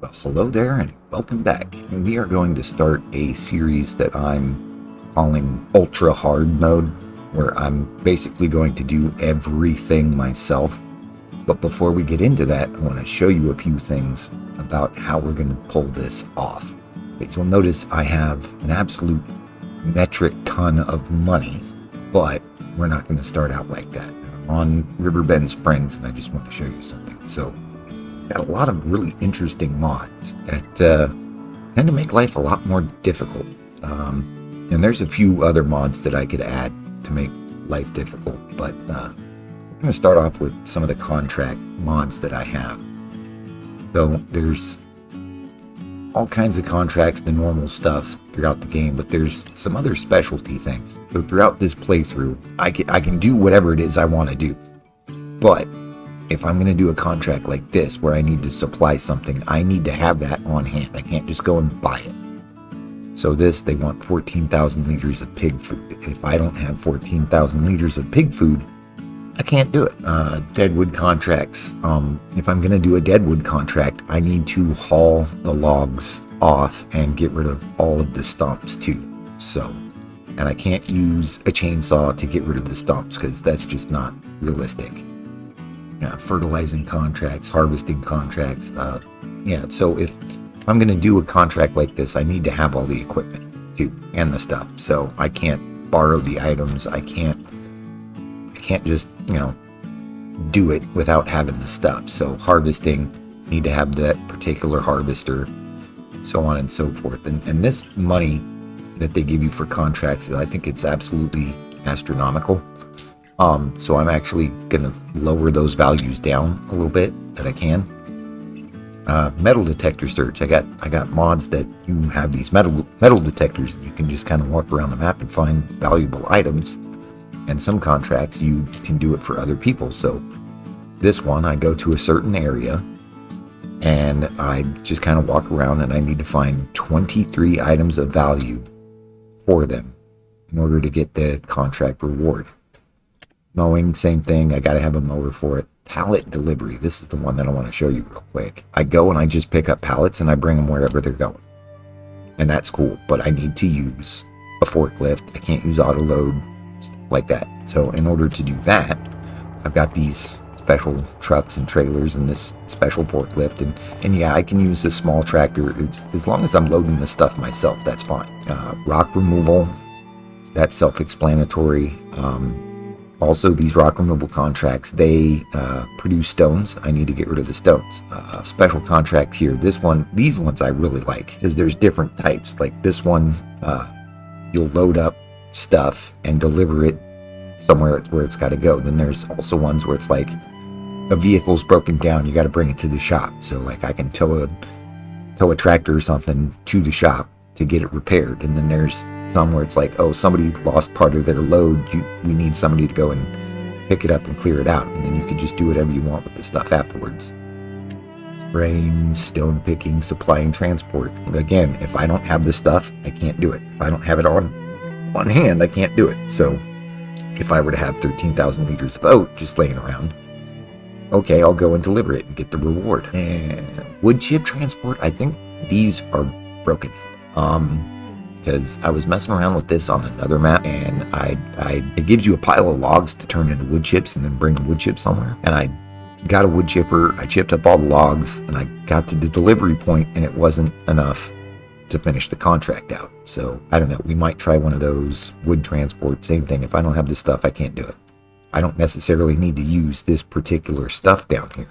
Well, hello there and welcome back. We are going to start a series that I'm calling Ultra Hard Mode, where I'm basically going to do everything myself. But before we get into that, I want to show you a few things about how we're going to pull this off. But you'll notice I have an absolute metric ton of money, but we're not going to start out like that. I'm on Riverbend Springs, and I just want to show you something. So got a lot of really interesting mods that tend to make life a lot more difficult. And there's a few other mods that I could add to make life difficult, but we're going to start off with some of the contract mods that I have. So there's all kinds of contracts, the normal stuff throughout the game, but there's some other specialty things. So throughout this playthrough, I can do whatever it is I want to do, but if I'm going to do a contract like this where I need to supply something, I need to have that on hand. I can't just go and buy it. So they want 14,000 liters of pig food. If I don't have 14,000 liters of pig food, I can't do it. Deadwood contracts. If I'm going to do a deadwood contract, I need to haul the logs off and get rid of all of the stumps too. And I can't use a chainsaw to get rid of the stumps because that's just not realistic. Fertilizing contracts, harvesting contracts. So if I'm going to do a contract like this, I need to have all the equipment too and the stuff. So I can't borrow the items. I can't just, do it without having the stuff. So harvesting, need to have that particular harvester, so on and so forth. And this money that they give you for contracts, I think it's absolutely astronomical. So I'm actually going to lower those values down a little bit that I can. Metal detector search. I got mods that you have these metal detectors. You can just kind of walk around the map and find valuable items. And some contracts you can do it for other people. So this one, I go to a certain area and I just kind of walk around and I need to find 23 items of value for them in order to get the contract reward. Mowing, same thing. I got to have a mower for it. Pallet delivery. This is the one that I want to show you real quick. I go and I just pick up pallets and I bring them wherever they're going. And that's cool, but I need to use a forklift. I can't use auto load, stuff like that. So in order to do that, I've got these special trucks and trailers and this special forklift. And yeah, I can use this small tractor. As long as I'm loading this stuff myself, that's fine. Rock removal, that's self-explanatory. Also, these rock removal contracts, they produce stones. I need to get rid of the stones. Special contract here. These ones I really like because there's different types. Like this one, you'll load up stuff and deliver it somewhere where it's got to go. Then there's also ones where it's like a vehicle's broken down. You got to bring it to the shop. So like I can tow a tractor or something to the shop to get it repaired. And then there's some where it's like, oh, somebody lost part of their load. We need somebody to go and pick it up and clear it out. And then you can just do whatever you want with the stuff afterwards. Spraying, stone picking, supplying transport. Again, if I don't have the stuff, I can't do it. If I don't have it on hand, I can't do it. So if I were to have 13,000 liters of oat just laying around, okay, I'll go and deliver it and get the reward. And wood chip transport, I think these are broken. Because I was messing around with this on another map, and it gives you a pile of logs to turn into wood chips and then bring the wood chip somewhere. And I got a wood chipper, I chipped up all the logs, and I got to the delivery point, and it wasn't enough to finish the contract out. So I don't know, we might try one of those wood transport, same thing. If I don't have the stuff, I can't do it. I don't necessarily need to use this particular stuff down here.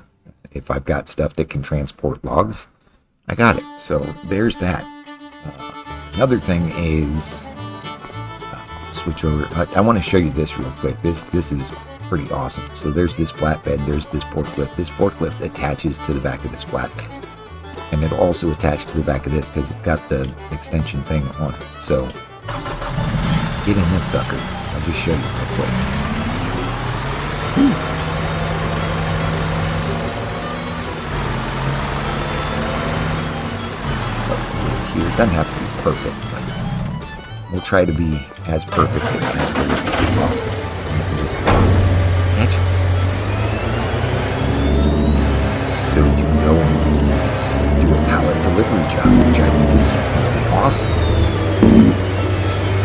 If I've got stuff that can transport logs, I got it. So there's that. Another thing is switch over. I want to show you this real quick. This is pretty awesome. So there's this flatbed. There's this forklift. This forklift attaches to the back of this flatbed, and it'll also attach to the back of this because it's got the extension thing on it. So get in this sucker. I'll just show you real quick. Whew. Here. It doesn't have to be perfect, but we'll try to be as perfect and as realistic as possible. And you can just catch it. So you can go and do a pallet job, which I think is really awesome.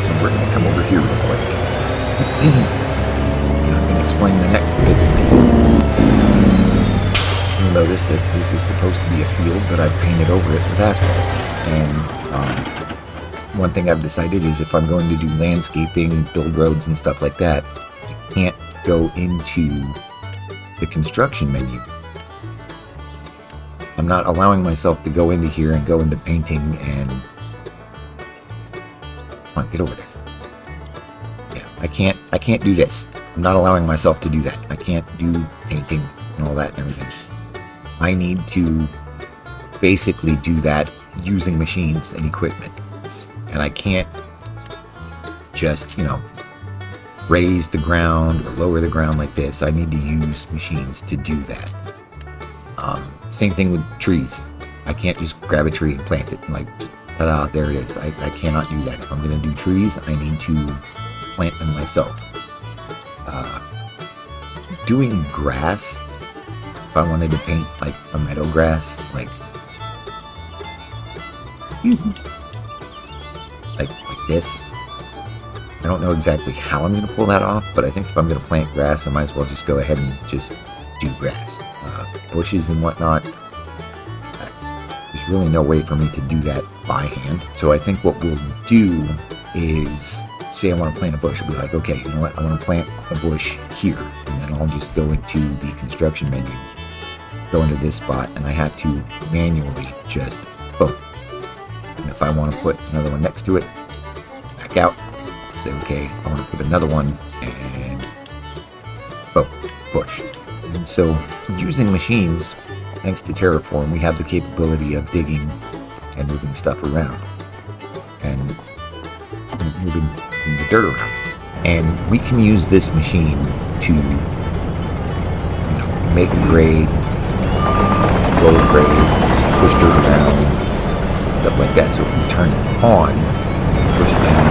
So we're going to come over here real quick. And I'm going to explain the next bits and pieces. You'll notice that this is supposed to be a field, but I've painted over it with asphalt. And one thing I've decided is if I'm going to do landscaping, build roads and stuff like that, I can't go into the construction menu. I'm not allowing myself to go into here and go into painting and... Come on, get over there. Yeah, I can't do this. I'm not allowing myself to do that. I can't do painting and all that and everything. I need to basically do that using machines and equipment. And I can't just, raise the ground or lower the ground like this. I need to use machines to do that. Same thing with trees. I can't just grab a tree and plant it and like, ta-da, there it is. I cannot do that. If I'm going to do trees, I need to plant them myself. Doing grass, if I wanted to paint like a meadow grass, like this, I don't know exactly how I'm going to pull that off, but I think if I'm going to plant grass, I might as well just go ahead and just do grass. Bushes and whatnot, there's really no way for me to do that by hand. So I think what we'll do is, say I want to plant a bush, I'll be like, okay, you know what, I want to plant a bush here, and then I'll just go into the construction menu, go into this spot, and I have to manually just boom. And if I want to put another one next to it, back out, say, okay, I want to put another one, and boom, bush. And so using machines, thanks to Terraform, we have the capability of digging and moving stuff around and moving the dirt around. And we can use this machine to, make a grade, roll a grade, push dirt around, stuff like that. So if we turn it on, push it down,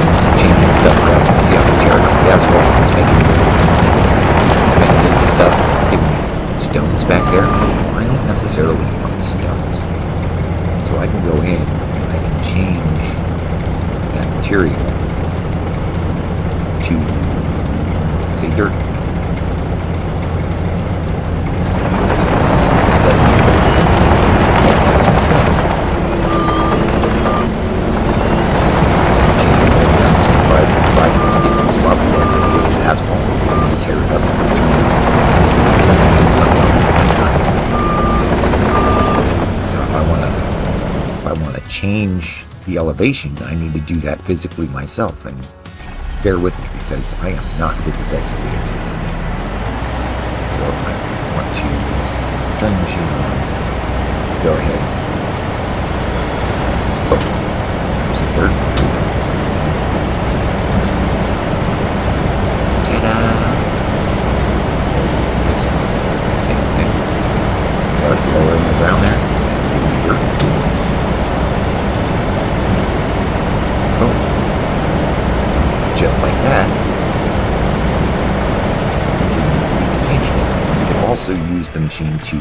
it's changing stuff around. You see how it's tearing up the asphalt, it's making different stuff, and it's giving me stones back there. Well, I don't necessarily want stones. So I can go in and I can change that material to, say, dirt. Change the elevation, I need to do that physically myself, and bear with me because I am not good with excavators in this game. So I want to turn the machine on, go ahead, grab some dirt, ta-da, this one, same thing, see how it's lowering the ground there, it's giving me dirt. Just like that, we can change things. And we can also use the machine to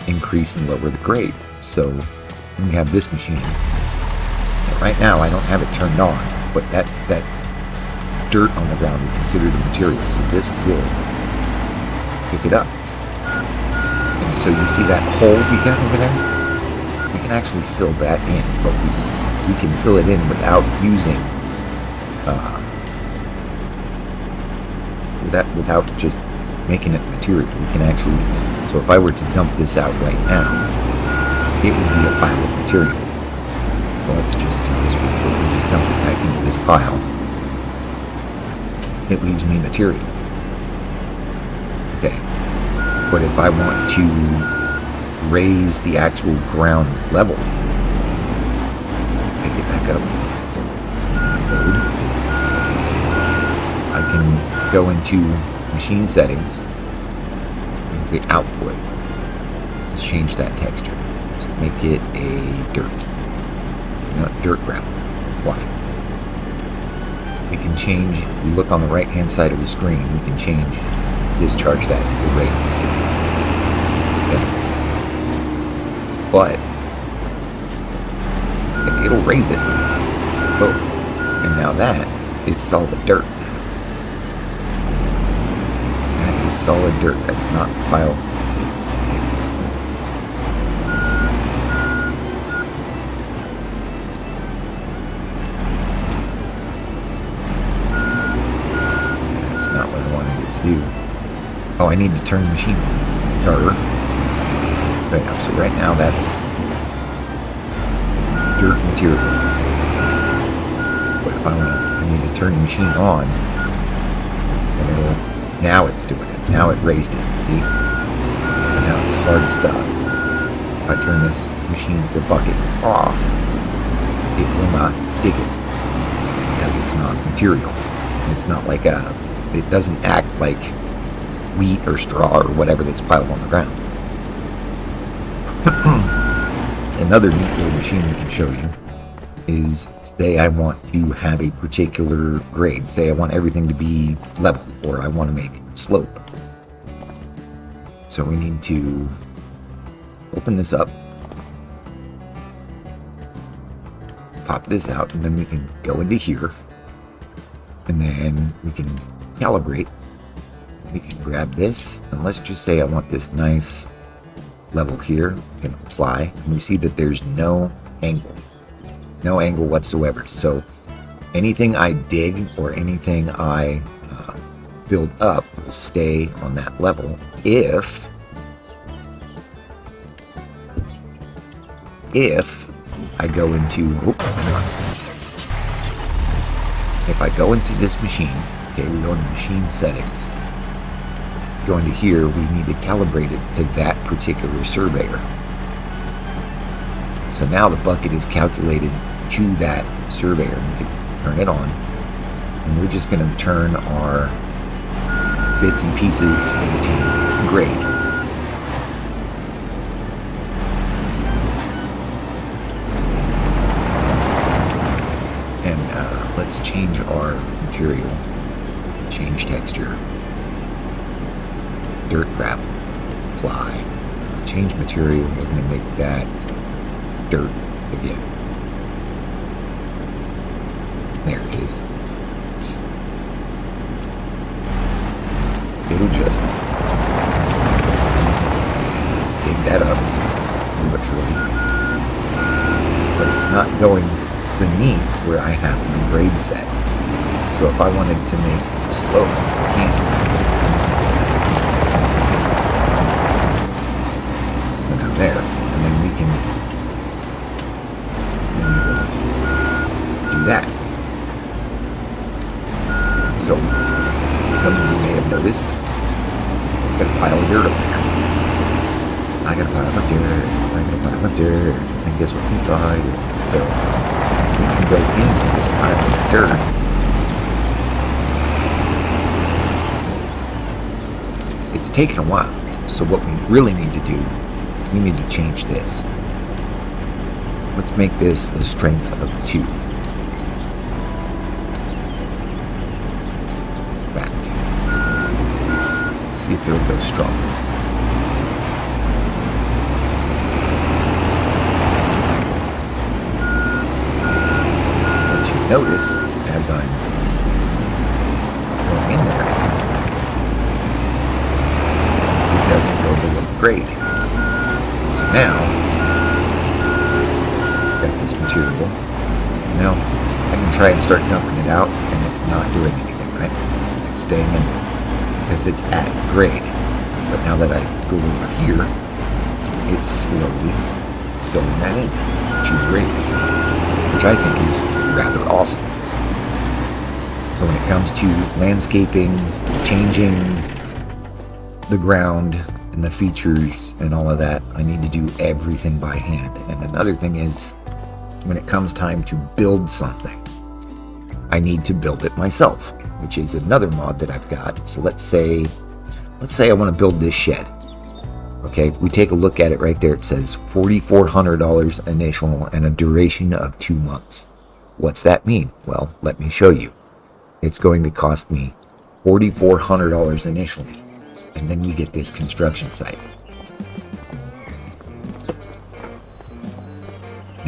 increase and lower the grade. So when we have this machine, and right now I don't have it turned on, but that dirt on the ground is considered a material, so this will pick it up. And so you see that hole we got over there? We can actually fill that in, but we can fill it in without using without just making it material. We can actually, so if I were to dump this out right now, it would be a pile of material. Well, let's just do this real quick. We'll just dump it back into this pile. It leaves me material. Okay, but if I want to raise the actual ground level, pick it back up, reload, I can go into machine settings, and the output, just change that texture, just make it a dirt, dirt gravel, apply. We can change, if we look on the right hand side of the screen, we can change, discharge that to raise. Okay. But it'll raise it. Boom. And now that is solid dirt. That is solid dirt. That's not the pile. That's not what I wanted it to do. Oh, I need to turn the machine on. Dirt. So yeah, so right now that's dirt material. But if I need to turn the machine on, and now it's doing it. Now it raised it, see? So now it's hard stuff. If I turn this machine, the bucket off, it will not dig it because it's not material. It's not like it doesn't act like wheat or straw or whatever that's piled on the ground. Another neat little machine we can show you is, say I want to have a particular grade. Say I want everything to be level, or I want to make slope. So we need to open this up, pop this out, and then we can go into here, and then we can calibrate. We can grab this, and let's just say I want this nice level here. We can apply, and we see that there's no angle whatsoever. So anything I dig or anything I build up will stay on that level if I go into, if I go into this machine, okay, we go into machine settings, go into here, we need to calibrate it to that particular surveyor. So now the bucket is calculated to that surveyor. We can turn it on, and we're just going to turn our bits and pieces into grade. And let's change our material, change texture, dirt, gravel, apply, change material. We're going to make that dirt again. There it is. It'll just dig that up literally, but it's not going beneath where I have my grade set. So if I wanted to make a slope, I can. So now there, and then we can do that. So some of you may have noticed I got a pile of dirt over here. I got a pile of dirt. I got a pile of dirt. And guess what's inside it? So we can go into this pile of dirt. It's taken a while. So what we really need to do, we need to change this. Let's make this a strength of 2. Back. See if it'll go stronger. What you notice as I'm going in there, it doesn't go below the grade. So now this material. Now I can try and start dumping it out, and it's not doing anything, right? It's staying in there because it's at grade. But now that I go over here, it's slowly filling that in to grade, which I think is rather awesome. So when it comes to landscaping, changing the ground and the features and all of that, I need to do everything by hand. And another thing is, when it comes time to build something, I need to build it myself, which is another mod that I've got. So let's say I want to build this shed. Okay, we take a look at it right there. It says $4,400 initial and a duration of 2 months. What's that mean? Well, let me show you. It's going to cost me $4,400 initially, and then we get this construction site.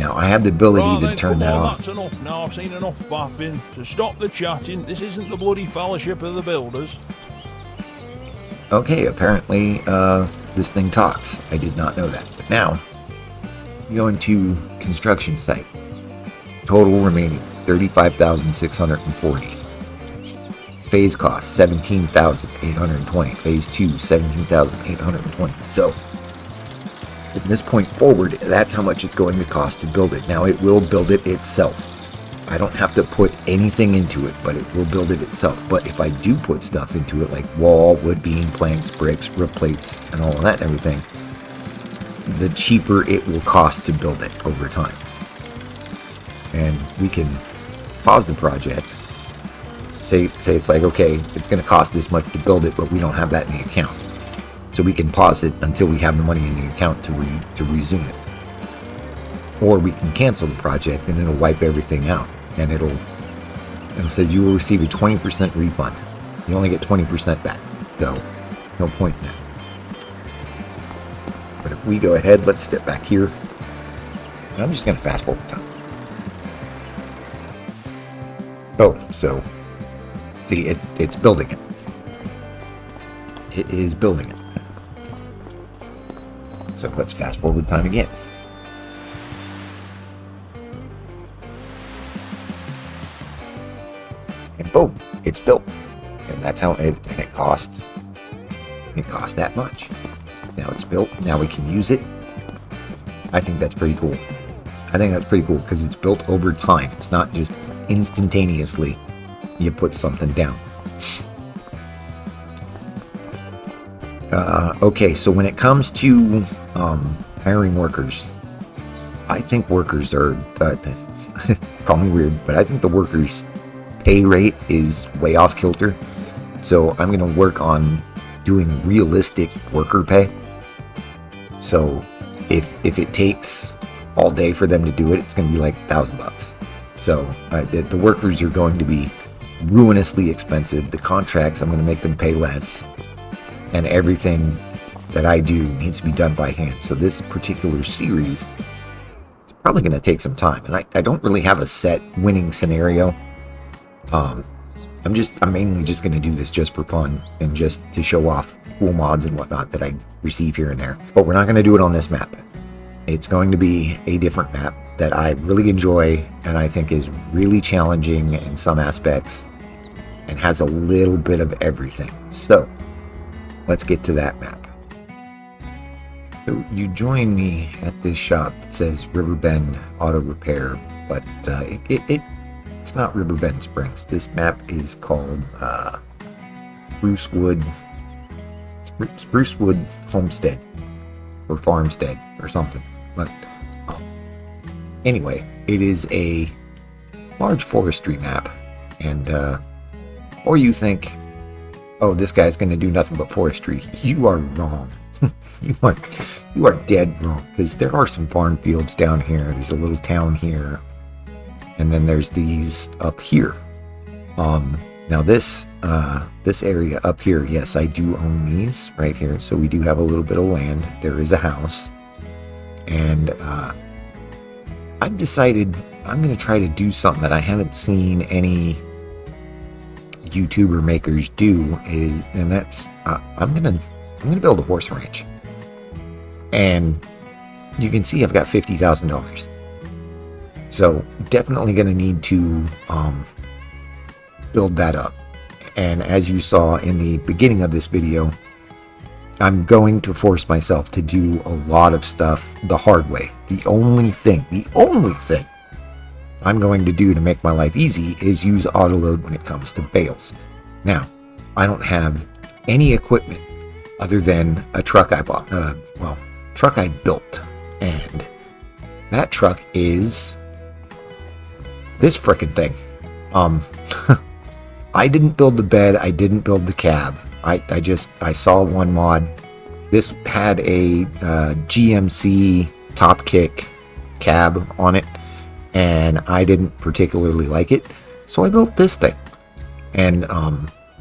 Now, I have the ability Right to then, turn come that on, off. that's enough now. I've seen enough faffing. So stop the chatting. This isn't the bloody fellowship of the builders. Okay, apparently this thing talks. I did not know that. But now, you go into construction site. Total remaining 35,640. Phase cost 17,820. Phase 2 17,820. So from this point forward, that's how much it's going to cost to build it. Now it will build it itself. I don't have to put anything into it, but it will build it itself. But if I do put stuff into it, like wall, wood beam, planks, bricks, roof plates, and all of that and everything, the cheaper it will cost to build it over time. And we can pause the project, say it's like, okay, it's going to cost this much to build it, but we don't have that in the account. So we can pause it until we have the money in the account to resume it. Or we can cancel the project and it'll wipe everything out. And it'll say you will receive a 20% refund. You only get 20% back. So no point in that. But if we go ahead, let's step back here. And I'm just going to fast forward time. Oh, so see, it's building it. It is building it. So let's fast forward time again. And boom, it's built. And that's how it cost that much. Now it's built. Now we can use it. I think that's pretty cool. I think that's pretty cool because it's built over time. It's not just instantaneously you put something down. Okay, so when it comes to hiring workers, I think workers are, call me weird, but I think the workers' pay rate is way off kilter. So I'm going to work on doing realistic worker pay. So if it takes all day for them to do it, it's going to be like $1,000. So the workers are going to be ruinously expensive. The contracts, I'm going to make them pay less. And everything that I do needs to be done by hand. So this particular series is probably going to take some time. And I don't really have a set winning scenario. I'm mainly just going to do this just for fun and just to show off cool mods and whatnot that I receive here and there. But we're not going to do it on this map. It's going to be a different map that I really enjoy and I think is really challenging in some aspects and has a little bit of everything. So let's get to that map. So you join me at this shop that says Riverbend Auto Repair, but it's not Riverbend Springs. This map is called Sprucewood Homestead or Farmstead or something. But anyway, it is a large forestry map, and or you think, oh, this guy's going to do nothing but forestry. You are wrong. you are dead wrong, because there are some farm fields down here. There's a little town here, and then there's these up here. Now this area up here, yes, I do own these right here. So we do have a little bit of land. There is a house, and I've decided I'm going to try to do something that I haven't seen any YouTuber makers do, and that's I'm gonna build a horse ranch. And you can see I've got $50,000, so definitely gonna need to build that up. And as you saw in the beginning of this video, I'm going to force myself to do a lot of stuff the hard way. The only thing I'm going to do to make my life easy is use autoload when it comes to bales. Now, I don't have any equipment other than a truck I bought. Truck I built. And that truck is this frickin' thing. I didn't build the bed. I didn't build the cab. I saw one mod. This had a GMC top kick cab on it, and I didn't particularly like it, so I built this thing. And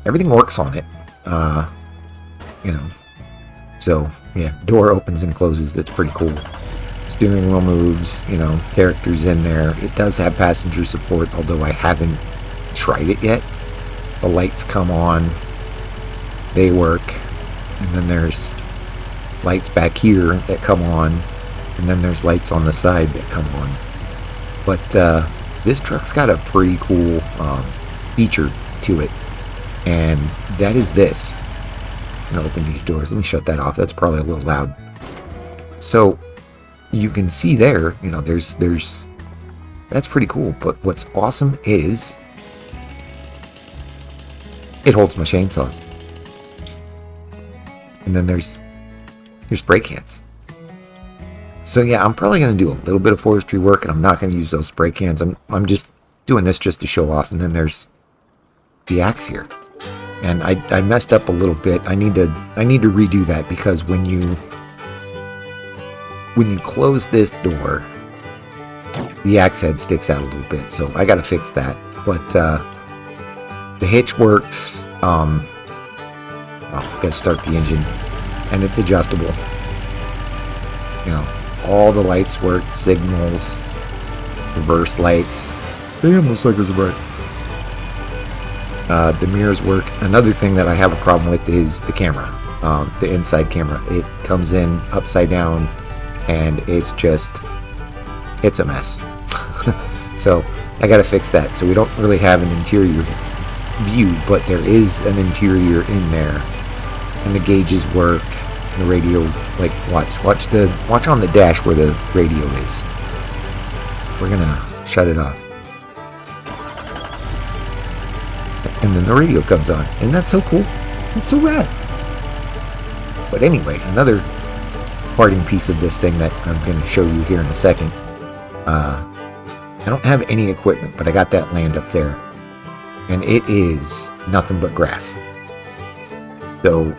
everything works on it, so yeah, door opens and closes. That's pretty cool. Steering wheel moves, characters in there. It does have passenger support, although I haven't tried it yet. The lights come on, they work, and then there's lights back here that come on, and then there's lights on the side that come on. But this truck's got a pretty cool feature to it, and that is this. I'm gonna open these doors. Let me shut that off. That's probably a little loud. So you can see there, there's that's pretty cool. But what's awesome is it holds my chainsaws, and then there's spray cans. So yeah, I'm probably going to do a little bit of forestry work, and I'm not going to use those spray cans. I'm just doing this just to show off. And then there's the axe here, and I messed up a little bit. I need to redo that, because when you close this door, the axe head sticks out a little bit. So I got to fix that. But the hitch works. Got to start the engine, and it's adjustable. All the lights work, signals, reverse lights. Damn, those suckers are bright. The mirrors work. Another thing that I have a problem with is the camera, the inside camera. It comes in upside down, and it's a mess. So I got to fix that. So we don't really have an interior view, but there is an interior in there, and the gauges work. The radio, watch on the dash where the radio is. We're gonna shut it off, and then the radio comes on, and that's so cool. It's so rad. But anyway, another parting piece of this thing that I'm gonna show you here in a second. I don't have any equipment, but I got that land up there, and it is nothing but grass. So.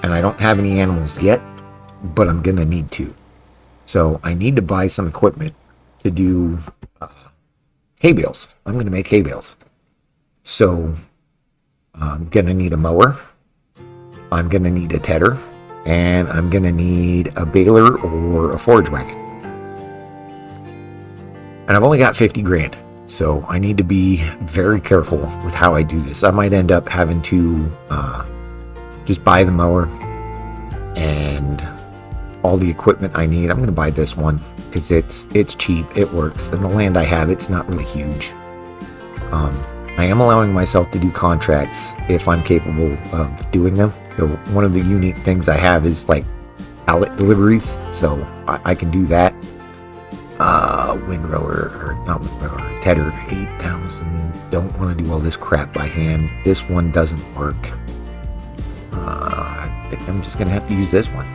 And I don't have any animals yet, but I'm gonna need to. So I need to buy some equipment to do hay bales. I'm gonna make hay bales. So I'm gonna need a mower. I'm gonna need a tedder, and I'm gonna need a baler or a forage wagon. And I've only got 50 grand, so I need to be very careful with how I do this. I might end up having to just buy the mower and all the equipment I need. I'm going to buy this one because it's cheap, it works, and the land I have, it's not really huge. I am allowing myself to do contracts if I'm capable of doing them. So one of the unique things I have is like pallet deliveries, so I can do that. Tedder 8,000. Don't want to do all this crap by hand. This one doesn't work. I think I'm just gonna have to use this one.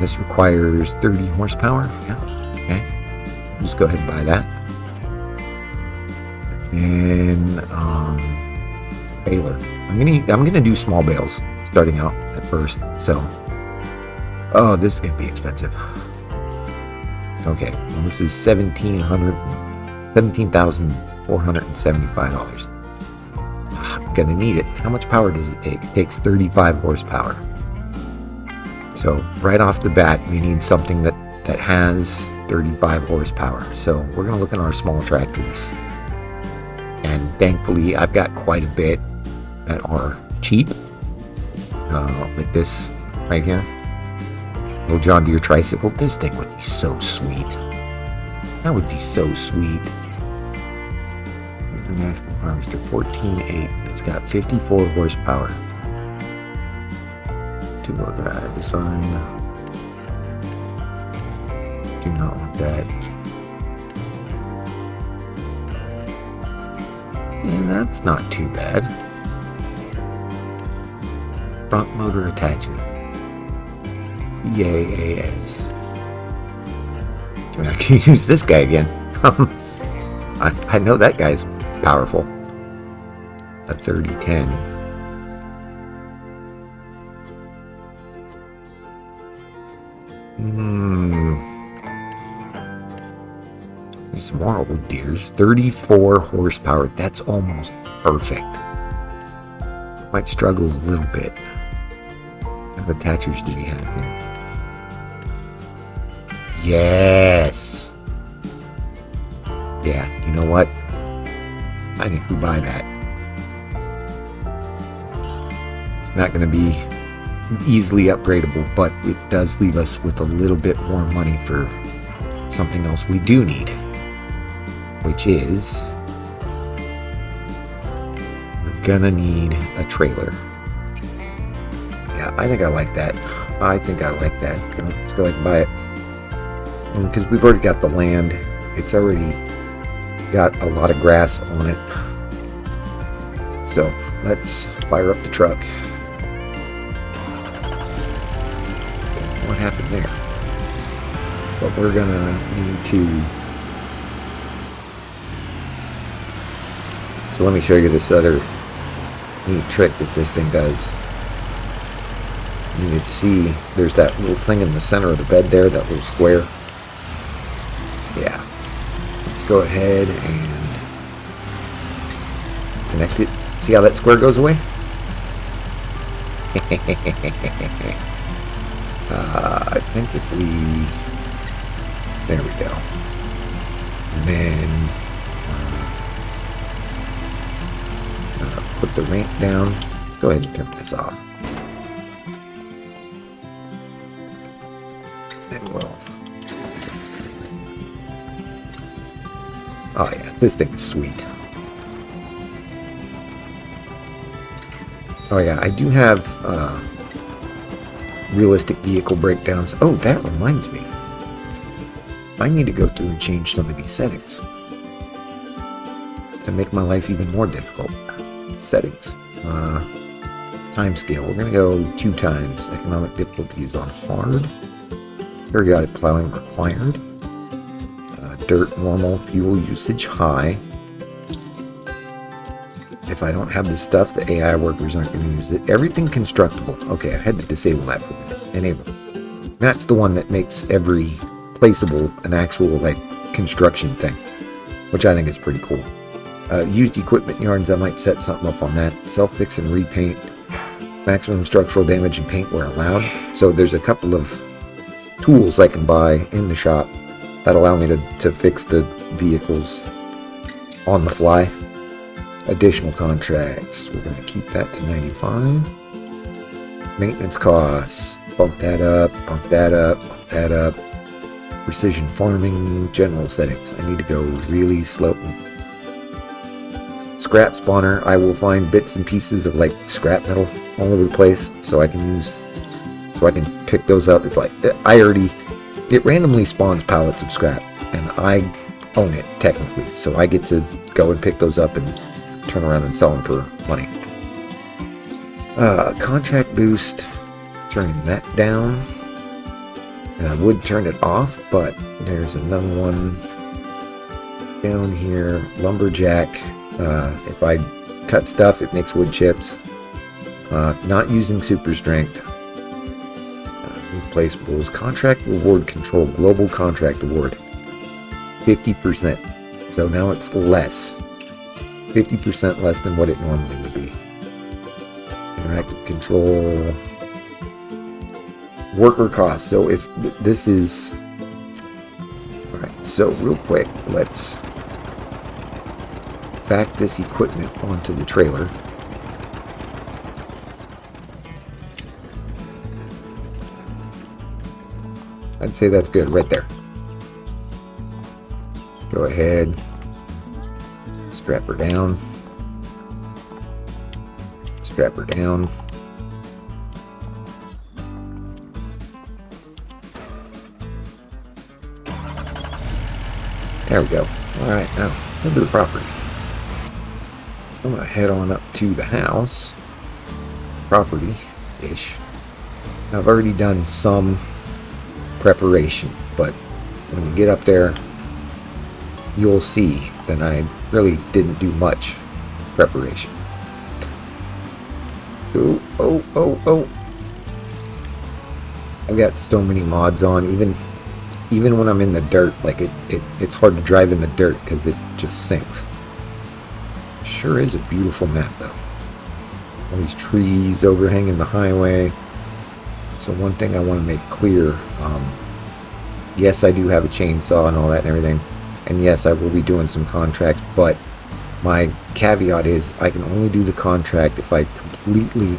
This requires 30 horsepower. Yeah, okay. Just go ahead and buy that. And baler. I'm gonna do small bales starting out at first. So, this is gonna be expensive. Okay, well, this is $17,475. I'm gonna need it. How much power does it take? It takes 35 horsepower. So right off the bat, we need something that has 35 horsepower. So we're gonna look at our small tractors, and thankfully I've got quite a bit that are cheap, like this right here. Little John Deere tricycle. This thing would be so sweet. That would be so sweet. International Harvester 14.8. It's got 54 horsepower. Two-wheel drive design. Do not want that. Yeah, that's not too bad. Front motor attachment. EAAS. I can use this guy again. I know that guy's powerful. A 3010. There's some more old Deeres. 34 horsepower. That's almost perfect. Might struggle a little bit. What attachers do we have here? Yes. Yeah, you know what? I think we buy that. It's not going to be easily upgradable, but it does leave us with a little bit more money for something else we do need, which is we're gonna need a trailer. Yeah, I think I like that. Let's go ahead and buy it. Because we've already got the land. It's already got a lot of grass on it. So let's fire up the truck. What happened there? But we're gonna need to. So let me show you this other neat trick that this thing does. You can see there's that little thing in the center of the bed there, that little square. Yeah. Let's go ahead and connect it. See how that square goes away? I think if we... There we go. And then put the ramp down. Let's go ahead and turn this off. Then we'll... Oh yeah, this thing is sweet. Oh yeah, I do have realistic vehicle breakdowns. Oh, that reminds me. I need to go through and change some of these settings to make my life even more difficult. Settings. Time scale. We're going to go 2 times. Economic difficulties on hard. Periodic plowing required. Dirt normal. Fuel usage high. If I don't have this stuff, the AI workers aren't going to use it. Everything constructible. Okay, I had to disable that for a minute. Enable. That's the one that makes every placeable an actual like construction thing, which I think is pretty cool. Used equipment yarns, I might set something up on that. Self-fix and repaint. Maximum structural damage and paint where allowed. So there's a couple of tools I can buy in the shop that allow me to fix the vehicles on the fly. Additional contracts. We're going to keep that to 95. Maintenance costs. Bump that up, bump that up, bump that up. Precision farming, general settings. I need to go really slow. Scrap spawner. I will find bits and pieces of like scrap metal all over the place, so I can pick those up. It's like it randomly spawns pallets of scrap, and I own it technically, so I get to go and pick those up and turn around and sell them for money. Contract boost. Turning that down. And I would turn it off, but there's another one down here. Lumberjack. If I cut stuff, it makes wood chips. Not using super strength. Move placeables. Contract reward control. Global contract award. 50%. So now it's less. 50% less than what it normally would be. Interactive control. Worker costs. So if this is... Alright, so real quick, let's back this equipment onto the trailer. I'd say that's good right there. Go ahead. Strap her down. Strap her down. There we go. Alright, now let's into the property. I'm going to head on up to the house. Property-ish. I've already done some preparation, but when you get up there, you'll see that I really didn't do much preparation. Oh. I've got so many mods on, even when I'm in the dirt, like it's hard to drive in the dirt because it just sinks. Sure is a beautiful map though. All these trees overhanging the highway. So one thing I want to make clear, yes, I do have a chainsaw and all that and everything. And yes, I will be doing some contracts, but my caveat is I can only do the contract if I completely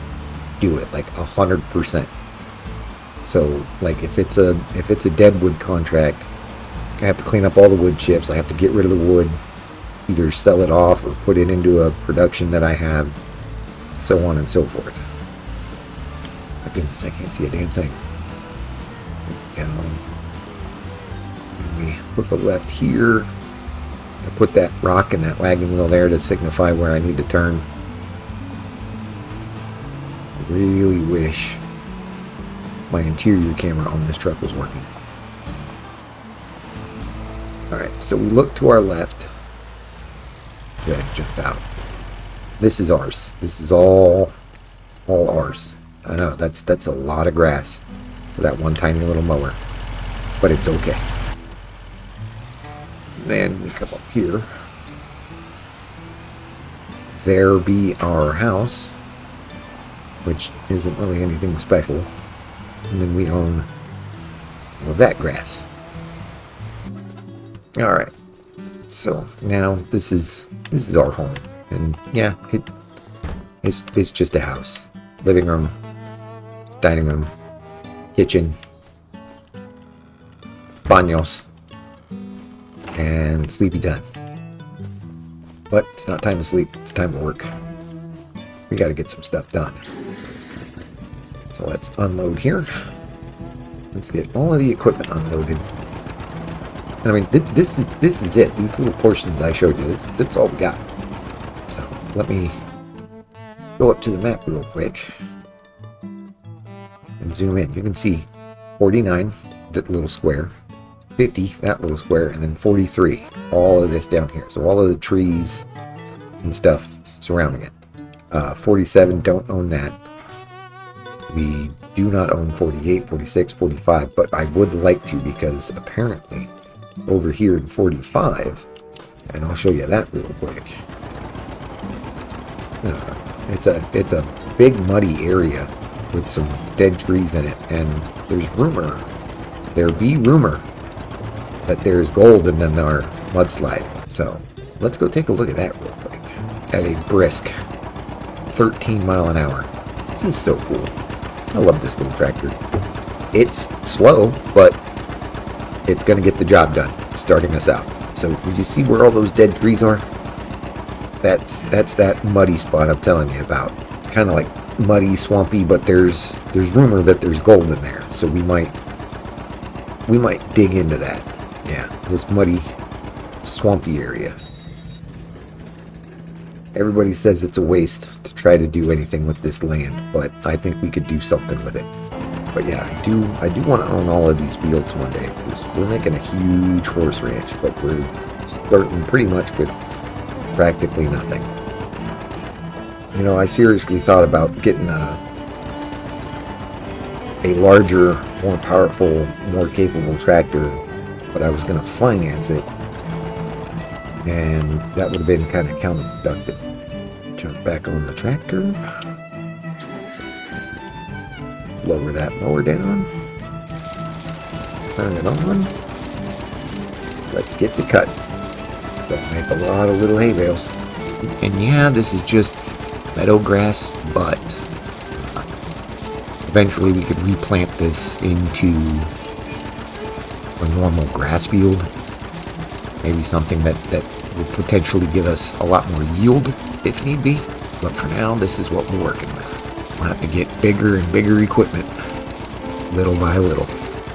do it, like 100%. So, like, if it's a dead wood contract, I have to clean up all the wood chips. I have to get rid of the wood, either sell it off or put it into a production that I have, so on and so forth. My goodness, I can't see a damn thing. Down. We put the left here. I put that rock and that wagon wheel there to signify where I need to turn. I really wish my interior camera on this truck was working. Alright, so we look to our left. Go ahead and jump out. This is ours. This is all ours. I know, that's a lot of grass for that one tiny little mower. But it's okay. Then we come up here. There be our house, which isn't really anything special. And then we own all of that grass. Alright. So now this is our home. And yeah, it's just a house. Living room, dining room, kitchen, baños, and sleepy time. But it's not time to sleep, it's time to work. We gotta get some stuff done. So let's unload here. Let's get all of the equipment unloaded. And I mean, this is it. These little portions I showed you, that's all we got. So let me go up to the map real quick and zoom in. You can see 49, that little square, 50, that little square, and then 43, all of this down here. So all of the trees and stuff surrounding it. 47, don't own that. We do not own 48, 46, 45, but I would like to, because apparently over here in 45, and I'll show you that real quick. It's a big muddy area with some dead trees in it, and there's rumor that there's gold in our mudslide. So let's go take a look at that real quick at a brisk 13 mile an hour. This is so cool. I love this little tractor. It's slow, but it's going to get the job done, starting us out. So did you see where all those dead trees are? That's that muddy spot I'm telling you about. It's kind of like muddy, swampy, but there's rumor that there's gold in there. So we might dig into that. Yeah, this muddy, swampy area. Everybody says it's a waste to try to do anything with this land, but I think we could do something with it. But yeah, I do want to own all of these fields one day, because we're making a huge horse ranch, but we're starting pretty much with practically nothing. You know, I seriously thought about getting a larger, more powerful, more capable tractor, but I was going to finance it, and that would have been kind of counterproductive. Jump back on the tractor. Let's lower that mower down. Turn it on. Let's get the cut. Don't make a lot of little hay bales. And yeah, this is just meadow grass, but eventually we could replant this into a normal grass field. Maybe something that will potentially give us a lot more yield if need be. But for now, this is what we're working with. We'll have to get bigger and bigger equipment, little by little.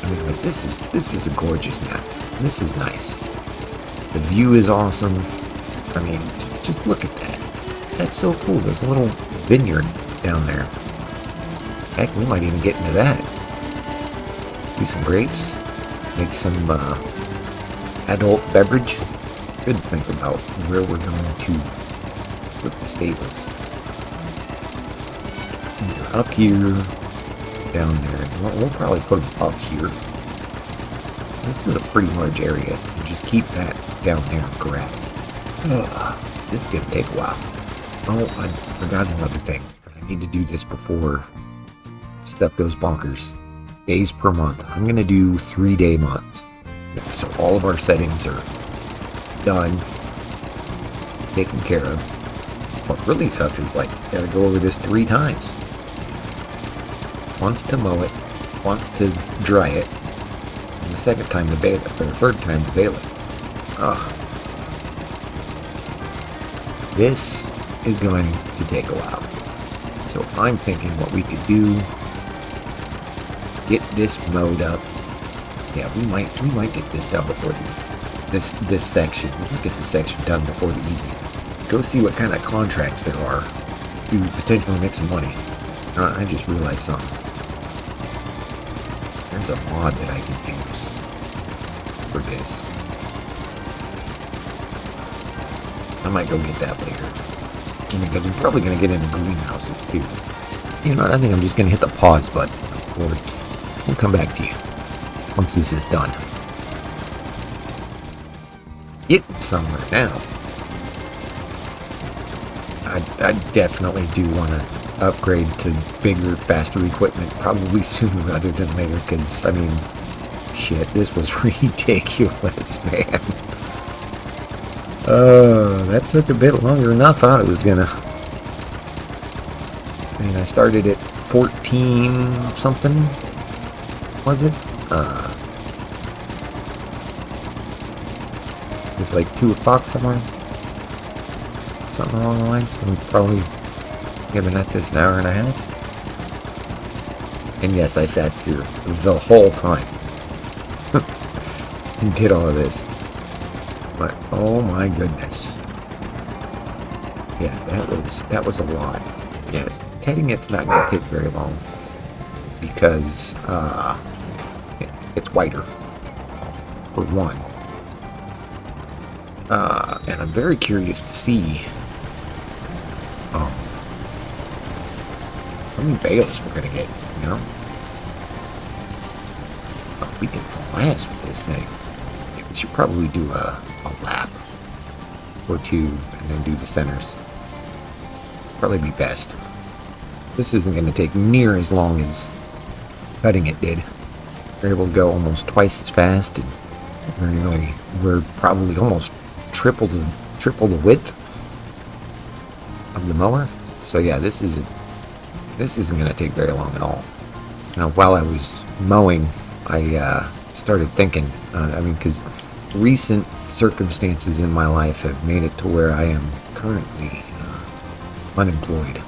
I mean, like, this is a gorgeous map. This is nice. The view is awesome. I mean, just look at that. That's so cool. There's a little vineyard down there. Heck, we might even get into that. Do some grapes. Make some adult beverage. Should think about where we're going to put the stables. Either up here, down there. We'll probably put them up here. This is a pretty large area. You just keep that down there in grass. This is going to take a while. Oh, I forgot another thing. I need to do this before stuff goes bonkers. Days per month. I'm going to do 3-day months. So all of our settings are done, taken care of. What really sucks is like, gotta go over this 3 times. Once to mow it, once to dry it, and the second time to bale it, or the third time to bale it. Ugh. This is going to take a while. So I'm thinking what we could do, get this mowed up. Yeah, we might get this done before this section. We might get this section done before the evening. Go see what kind of contracts there are to potentially make some money. I just realized something. There's a mod that I can use for this. I might go get that later. Because I'm probably going to get into greenhouses too. You know what, I think I'm just going to hit the pause button. We'll come back to you once this is done. Getting somewhere now. I definitely do want to upgrade to bigger, faster equipment, probably sooner rather than later, because, I mean, shit, this was ridiculous, man. That took a bit longer than I thought it was gonna. I mean, I started at 14 something, was it? It was like 2 o'clock somewhere. Something along the lines. So I'm probably giving at this an hour and a half. And yes, I sat here the whole time and did all of this. But oh my goodness. Yeah, that was a lot. Yeah, tedding it's not going to take very long because it's whiter for one. And I'm very curious to see how many bales we're going to get, you know? Oh, we can blast with this thing. We should probably do a lap or 2 and then do the centers. Probably be best. This isn't going to take near as long as cutting it did. We're able to go almost twice as fast, and we're probably almost triple the width of the mower. So yeah, this isn't going to take very long at all. Now, while I was mowing, I started thinking. I mean, because recent circumstances in my life have made it to where I am currently unemployed.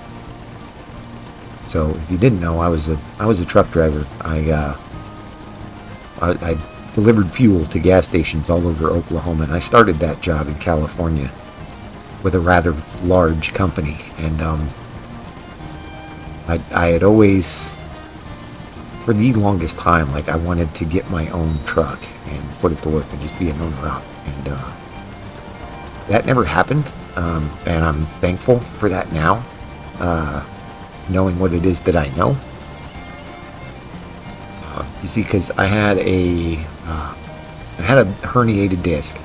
So if you didn't know, I was a truck driver. I delivered fuel to gas stations all over Oklahoma, and I started that job in California with a rather large company. And I had always, for the longest time, like, I wanted to get my own truck and put it to work and just be an owner up. And that never happened, and I'm thankful for that now, knowing what it is that I know. You see, because I had a herniated disc,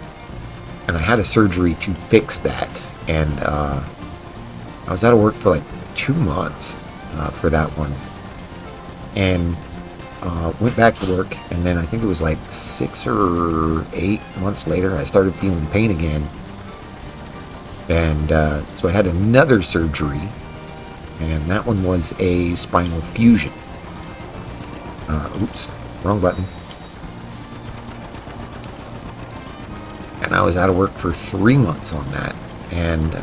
and I had a surgery to fix that, and I was out of work for like 2 months for that one, and went back to work, and then I think it was like 6 or 8 months later, I started feeling pain again, and so I had another surgery, and that one was a spinal fusion. Oops, wrong button. And I was out of work for 3 months on that, and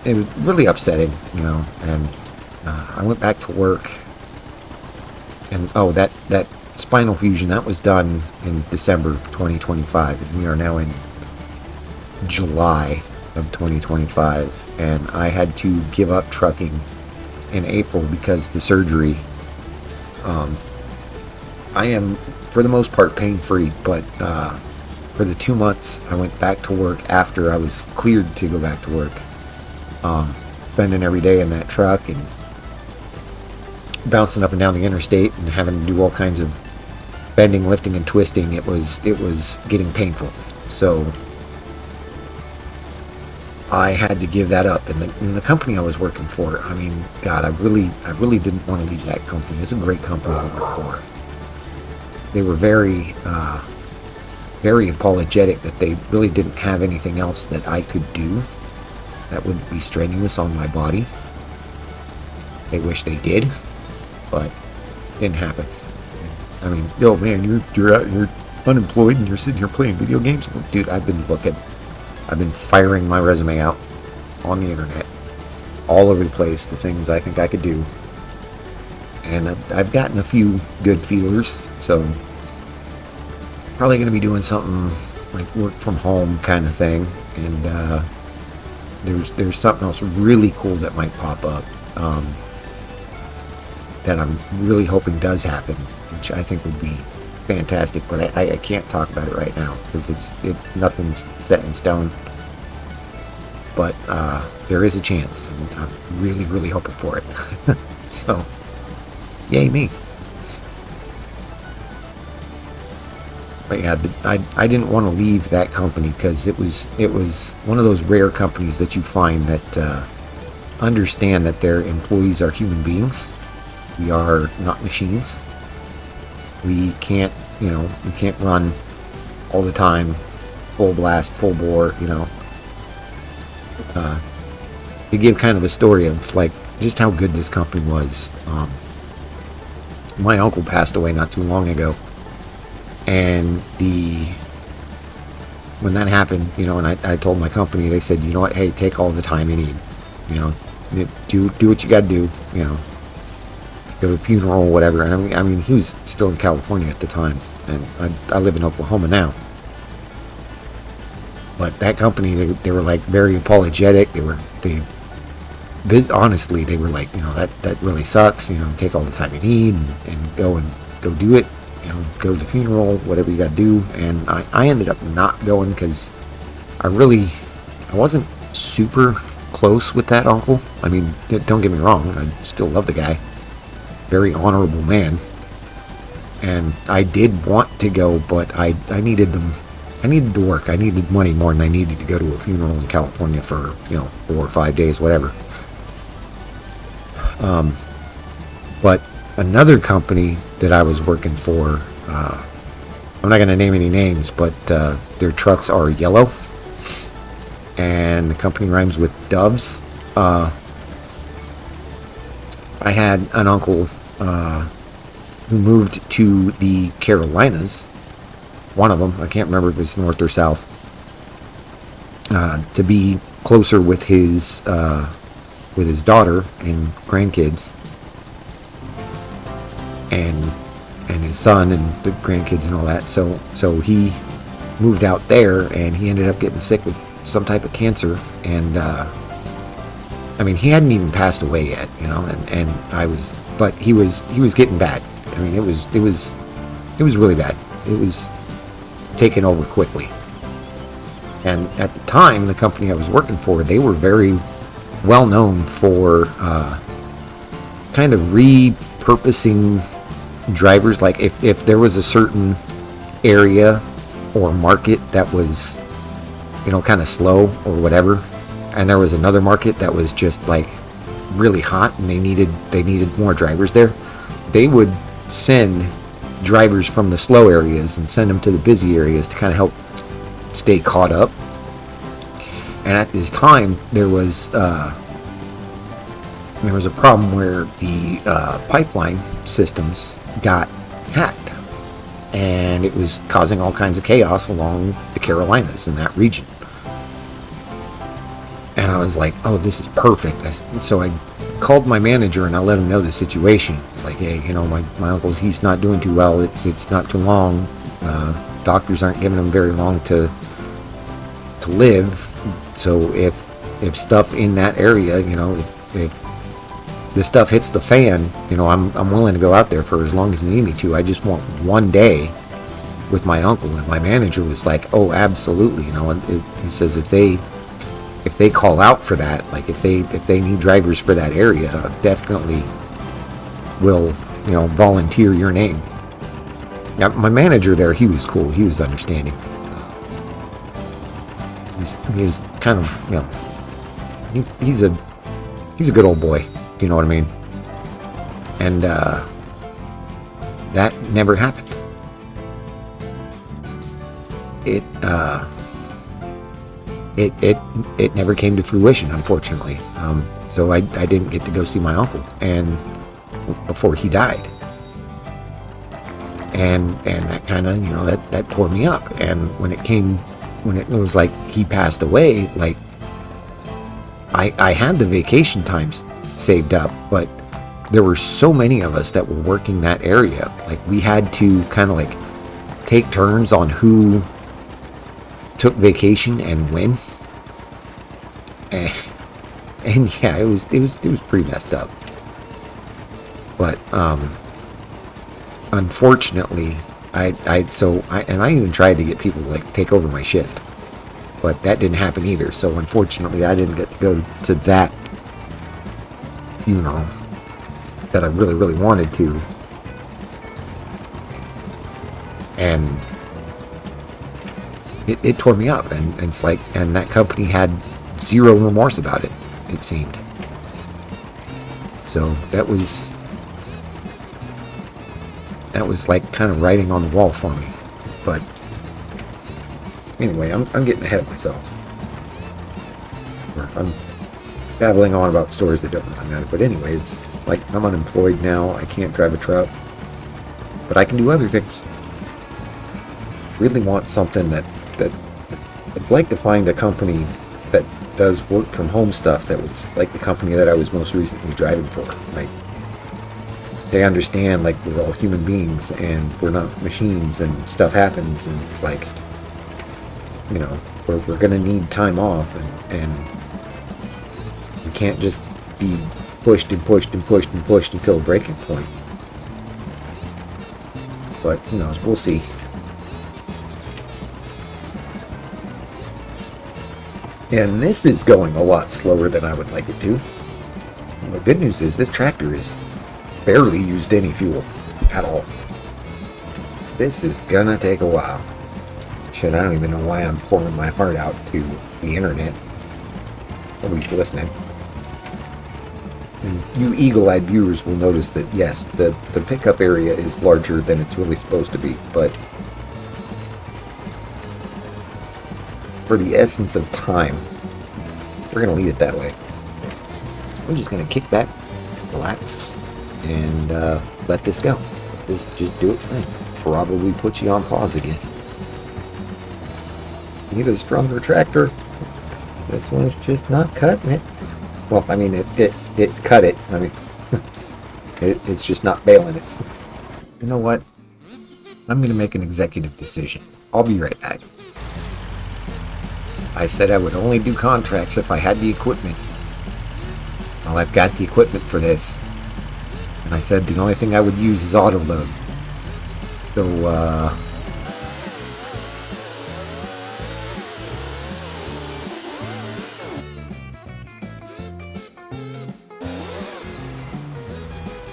it was really upsetting, you know. And I went back to work, and that spinal fusion, that was done in December of 2025, and we are now in July of 2025, and I had to give up trucking in April because the surgery. I am, for the most part, pain-free, but for the 2 months I went back to work after I was cleared to go back to work, spending every day in that truck and bouncing up and down the interstate and having to do all kinds of bending, lifting, and twisting. It was getting painful, so I had to give that up. And the company I was working for, I mean, God, I really didn't want to leave that company. It's a great company to work for. they were very very apologetic that they really didn't have anything else that I could do that would be strenuous on my body. They wish they did, but it didn't happen. I mean, yo, man, you're unemployed and you're sitting here playing video games. Well, dude, I've been looking. I've been firing my resume out on the internet, all over the place, the things I think I could do. And I've gotten a few good feelers, so probably going to be doing something like work from home kind of thing. And there's something else really cool that might pop up that I'm really hoping does happen, which I think would be fantastic. But I can't talk about it right now because nothing's set in stone. But there is a chance, and I'm really, really hoping for it. So, yay me. But yeah, I didn't want to leave that company because it was one of those rare companies that you find that understand that their employees are human beings. We are not machines. We can't run all the time, full blast, full bore, To give kind of a story of like just how good this company was. My uncle passed away not too long ago, and when that happened, and I told my company, they said, you know what, hey, take all the time you need, do what you got to do, go to the funeral or whatever. And I mean, he was still in California at the time, and I live in Oklahoma now. But that company, they were like very apologetic. Honestly, they were like, that really sucks. Take all the time you need and go do it. Go to the funeral, whatever you got to do. And I ended up not going because I wasn't super close with that uncle. I mean, don't get me wrong, I still love the guy. Very honorable man. And I did want to go, but I needed to work. I needed money more than I needed to go to a funeral in California for 4 or 5 days, whatever. But another company that I was working for, I'm not going to name any names, but their trucks are yellow, and the company rhymes with doves. I had an uncle who moved to the Carolinas. One of them, I can't remember if it's north or south, to be closer with his daughter and grandkids, and his son and the grandkids and all that. So he moved out there, and he ended up getting sick with some type of cancer. And I mean, he hadn't even passed away yet, but he was getting bad. I mean, it was really bad. It was taken over quickly. And at the time, the company I was working for, they were very well known for kind of repurposing drivers. Like if there was a certain area or market that was kind of slow or whatever, and there was another market that was just like really hot and they needed more drivers there, they would send drivers from the slow areas and send them to the busy areas to kind of help stay caught up. And at this time, there was a problem where the pipeline systems got hacked, and it was causing all kinds of chaos along the Carolinas in that region. And I was like, oh, this is perfect. So I called my manager and I let him know the situation. Like, hey, my uncle's, he's not doing too well. It's not too long. Doctors aren't giving him very long to live. So if stuff in that area, if the stuff hits the fan, I'm willing to go out there for as long as you need me to. I just want one day with my uncle. And my manager was like, oh, absolutely. He says if they call out for that, like if they need drivers for that area, definitely will volunteer your name. Now, my manager there, he was cool. He was understanding. He was kind of, he's a good old boy. You know what I mean? And that never happened. it never came to fruition, unfortunately. So I didn't get to go see my uncle, and before he died, and that kind of, that tore me up. And when it was like he passed away, like I had the vacation times saved up, but there were so many of us that were working that area. Like we had to kind of like take turns on who took vacation and when. And yeah, it was pretty messed up. But unfortunately, I even tried to get people to like take over my shift, but that didn't happen either. So unfortunately, I didn't get to go to that funeral that I really, really wanted to. And it tore me up, and it's like, and that company had zero remorse about it, it seemed. So that was like kind of writing on the wall for me. But anyway, I'm getting ahead of myself. I'm babbling on about stories that don't really matter. But anyway, it's like I'm unemployed now. I can't drive a truck, but I can do other things. Really want something that I'd like to find a company that does work from home stuff that was like the company that I was most recently driving for. Like, they understand, like, we're all human beings and we're not machines, and stuff happens, and it's like, we're gonna need time off, and we can't just be pushed and pushed and pushed and pushed until a breaking point. But who knows, we'll see. And this is going a lot slower than I would like it to. The good news is this tractor has barely used any fuel at all. This is gonna take a while. Shit, I don't even know why I'm pouring my heart out to the internet. Nobody's listening. And you eagle-eyed viewers will notice that, yes, the pickup area is larger than it's really supposed to be, but for the essence of time, we're going to leave it that way. We're just going to kick back, relax, and let this go. Let this just do its thing. Probably put you on pause again. Need a stronger tractor. This one's just not cutting it. Well, I mean, it cut it. I mean, it's just not bailing it. You know what? I'm going to make an executive decision. I'll be right back. I said I would only do contracts if I had the equipment. Well, I've got the equipment for this. And I said the only thing I would use is autoload. So,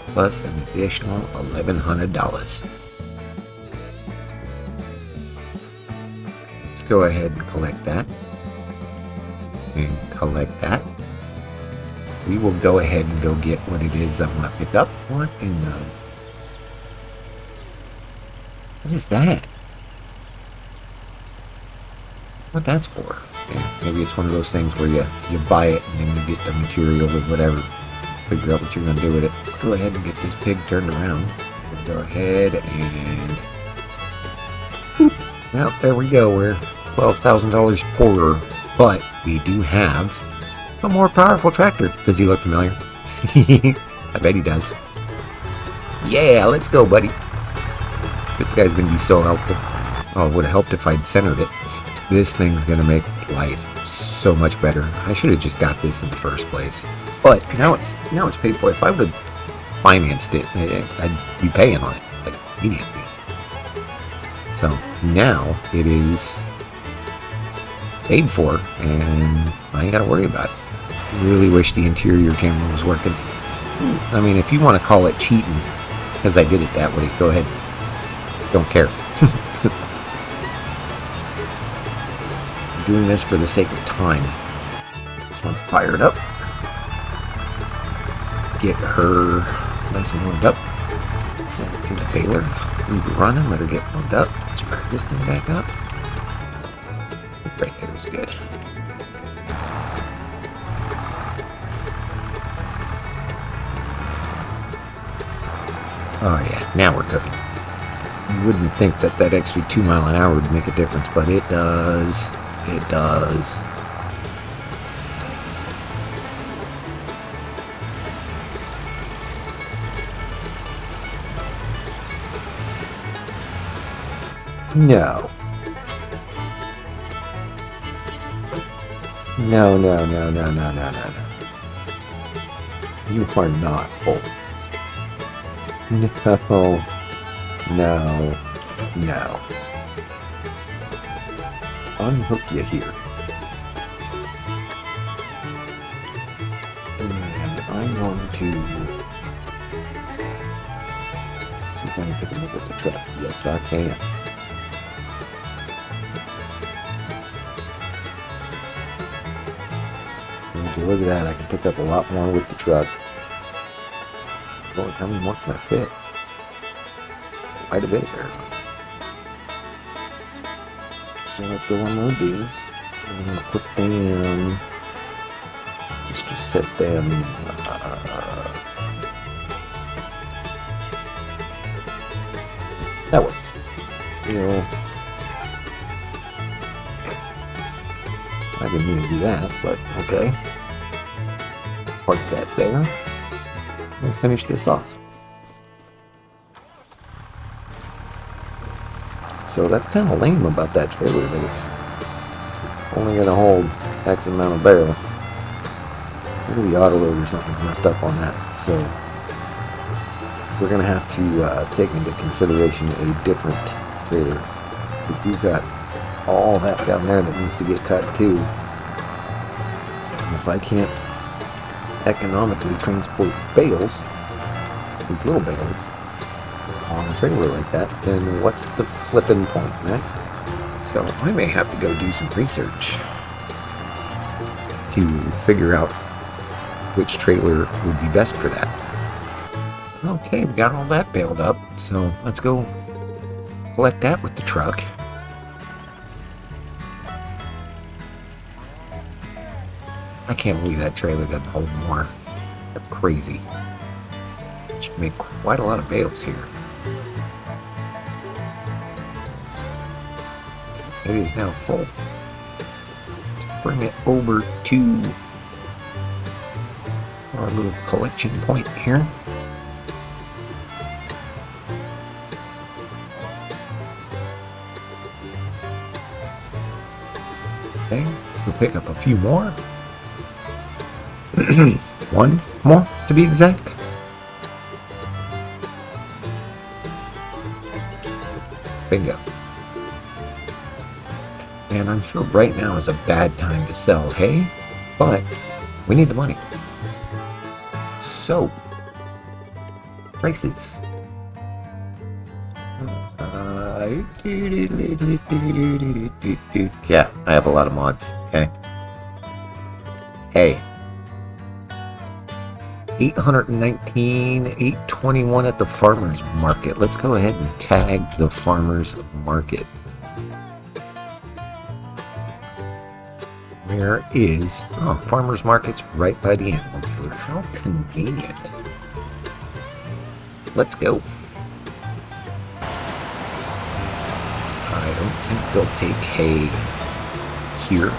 plus an additional $1,100. Let's go ahead and collect that. And collect that. We will go ahead and go get what it is I want to pick up. What is that? What that's for? Yeah, maybe it's one of those things where you buy it and then you get the material or whatever. Figure out what you're going to do with it. Go ahead and get this pig turned around. We'll go ahead and... Boop. Well, there we go. We're $12,000 poorer, but we do have a more powerful tractor. Does he look familiar? I bet he does. Yeah, let's go, buddy. This guy's going to be so helpful. Oh, it would have helped if I'd centered it. This thing's going to make life so much better. I should have just got this in the first place. But now it's paid for. If I would have financed it, I'd be paying on it, like, immediately. So now it is paid for, and I ain't got to worry about it. Really wish the interior camera was working. I mean, if you want to call it cheating, because I did it that way, go ahead. Don't care. I'm doing this for the sake of time. Just want to fire it up. Get her nice and warmed up. To the baler. Leave it running. Let her get warmed up. Let's fire this thing back up. Right there is good. Oh yeah, now we're cooking. You wouldn't think that that extra 2 mile an hour would make a difference, but it does. It does. No. No, no, no, no, no, no, no, no. You are not full. No. No. No. Unhook you here. And I'm going to see if I can take a look at the truck. Yes, I can. Would you look at that? I can pick up a lot more with the truck. Lord, how many more can I fit? Quite a bit, apparently. So let's go unload these. I'm going to put them... Let's just set them... that works. I didn't mean to do that, but okay. Park that there. We'll finish this off. So that's kind of lame about that trailer, that it's only going to hold X amount of barrels. Maybe the autoload or something's messed up on that. So we're going to have to take into consideration a different trailer. We've got all that down there that needs to get cut too. And if I can't economically transport bales, these little bales, on a trailer like that, then what's the flippin' point, right? So I may have to go do some research to figure out which trailer would be best for that. Okay, we got all that baled up, so let's go collect that with the truck. I can't believe that trailer doesn't hold more. That's crazy. Should make quite a lot of bales here. It is now full. Let's bring it over to our little collection point here. Okay, we'll pick up a few more. One more to be exact. Bingo. And I'm sure right now is a bad time to sell hay, but we need the money. So, prices. Yeah, I have a lot of mods, okay? Hey. 819, 821 at the farmer's market. Let's go ahead and tag the farmer's market. Where is... oh, farmer's market's right by the animal dealer. How convenient. Let's go. I don't think they'll take hay here.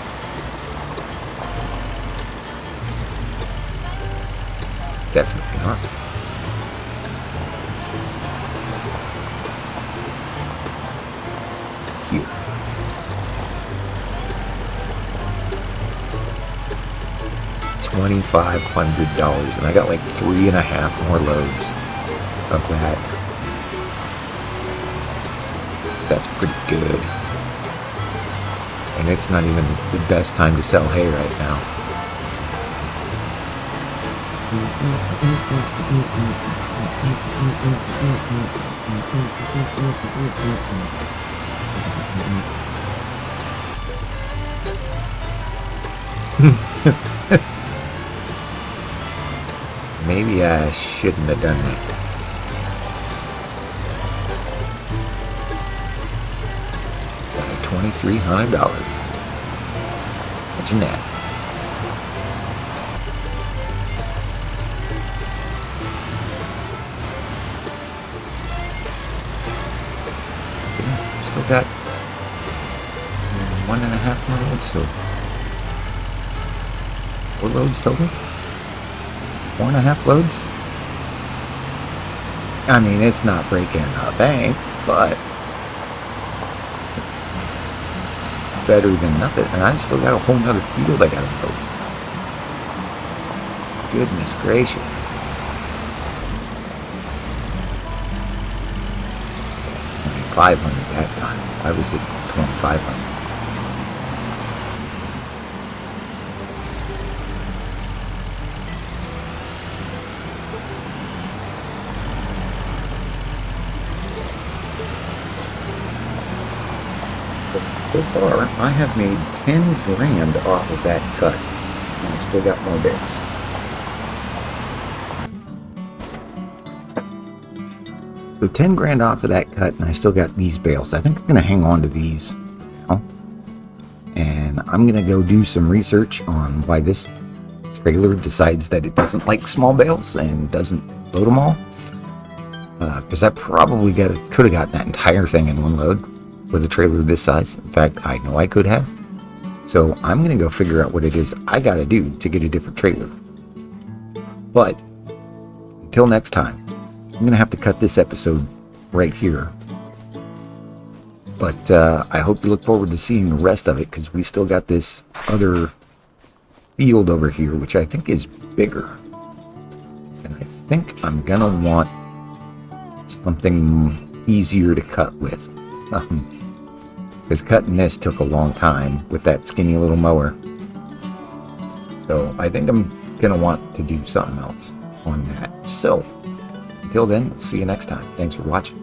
Definitely not. Here. $2,500, and I got like 3.5 more loads of that. That's pretty good. And it's not even the best time to sell hay right now. Maybe I shouldn't have done that. $2,300. Imagine that. Okay, still got 1.5 more loads, so 4 loads total? 4.5 loads? I mean, it's not breaking the bank, but better than nothing. And I've still got a whole nother field I gotta mow. Goodness gracious. $2,500 that time. I was at 2,500. So far, I have made 10 grand off of that cut, and I've still got more bits. So 10 grand off of that cut, and I still got these bales. I think I'm going to hang on to these now, and I'm going to go do some research on why this trailer decides that it doesn't like small bales and doesn't load them all. Because I probably could have gotten that entire thing in one load with a trailer this size. In fact, I know I could have. So I'm going to go figure out what it is I got to do to get a different trailer. But until next time, I'm going to have to cut this episode right here. But I hope you look forward to seeing the rest of it, because we still got this other field over here, which I think is bigger. And I think I'm going to want something easier to cut with. Because cutting this took a long time with that skinny little mower. So I think I'm going to want to do something else on that. So until then, we'll see you next time. Thanks for watching.